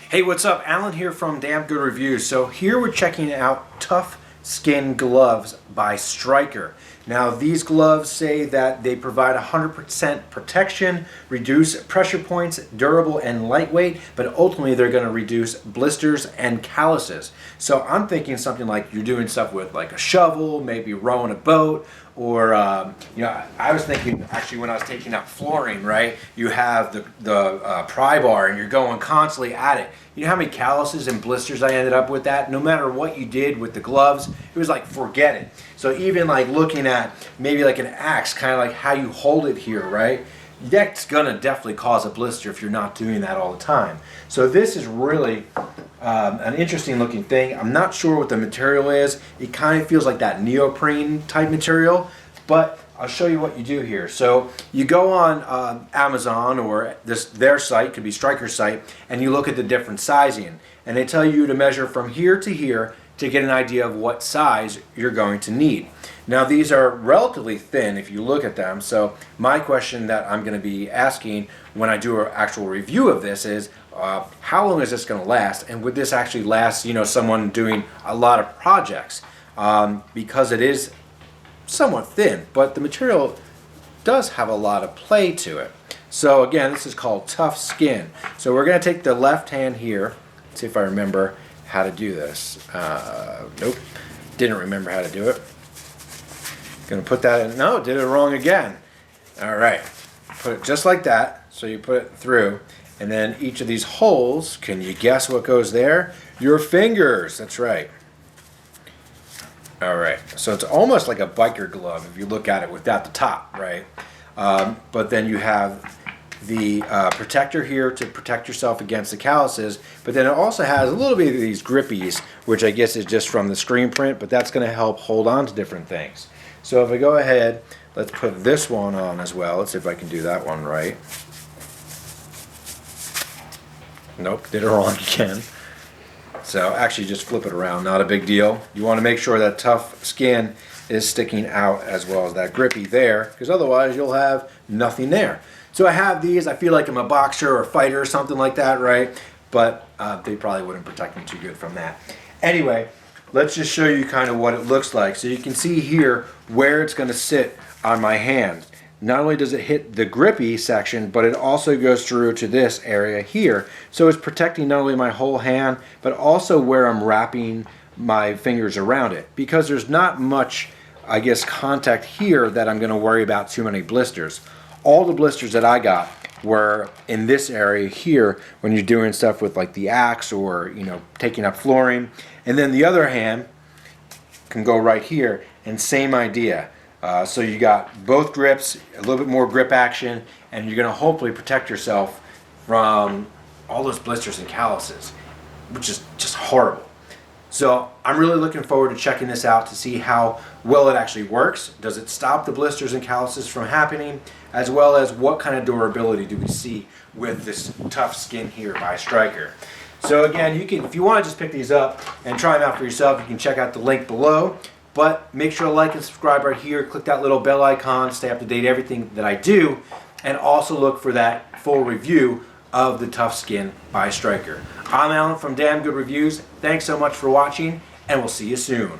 Hey, what's up? Alan here from Damn Good Reviews. So here we're checking out Tough Skin gloves by Stryker. Now these gloves say that they provide 100% protection, reduce pressure points, durable and lightweight, but ultimately they're going to reduce blisters and calluses. So I'm thinking something like you're doing stuff with like a shovel, maybe rowing a boat, or I was thinking actually when I was taking out flooring, right? You have the pry bar and you're going constantly at it. You know how many calluses and blisters I ended up with that? No matter what you did with the gloves, it was like forget it. So even like looking at maybe like an axe, kind of like how you hold it here, right? That's gonna definitely cause a blister if you're not doing that all the time. So this is really an interesting looking thing. I'm not sure what the material is. It kind of feels like that neoprene type material, but I'll show you what you do here. So you go on Amazon or their site, could be Stryker's site, and you look at the different sizing, and they tell you to measure from here to here to get an idea of what size you're going to need. Now these are relatively thin if you look at them, so my question that I'm going to be asking when I do an actual review of this is how long is this going to last, and would this actually last, someone doing a lot of projects, because it is somewhat thin, but the material does have a lot of play to it. So again, this is called Tough Skin. So we're going to take the left hand here. Let's see if I remember how to do this. Nope, didn't remember how to do it. Gonna put that in. No, did it wrong again. All right, put it just like that. So you put it through, and then each of these holes, can you guess what goes there? Your fingers. That's right. All right, so it's almost like a biker glove if you look at it without the top, right? But then you have the protector here to protect yourself against the calluses, but then it also has a little bit of these grippies, which I guess is just from the screen print, but that's going to help hold on to different things. So if I go ahead, let's put this one on as well. Let's see if I can do that one right. Nope, did it wrong again. So actually just flip it around, not a big deal. You want to make sure that Tough Skin is sticking out as well as that grippy there, because otherwise you'll have nothing there. So I have these. I feel like I'm a boxer or a fighter or something like that, right? But they probably wouldn't protect me too good from that. Anyway, let's just show you kind of what it looks like. So you can see here where it's going to sit on my hand. Not only does it hit the grippy section, but it also goes through to this area here. So it's protecting not only my whole hand, but also where I'm wrapping my fingers around it. Because there's not much, I guess, contact here that I'm going to worry about too many blisters. All the blisters that I got were in this area here when you're doing stuff with like the axe or, taking up flooring. And then the other hand can go right here, and same idea. So you got both grips, a little bit more grip action, and you're going to hopefully protect yourself from all those blisters and calluses, which is just horrible. So I'm really looking forward to checking this out to see how well it actually works. Does it stop the blisters and calluses from happening, as well as what kind of durability do we see with this Tough Skin here by Stryker. So again, you can, if you want to just pick these up and try them out for yourself, you can check out the link below. But make sure to like and subscribe right here. Click that little bell icon, stay up to date everything that I do, and also look for that full review of the Tough Skin by Stryker. I'm Alan from Damn Good Reviews. Thanks so much for watching, and we'll see you soon.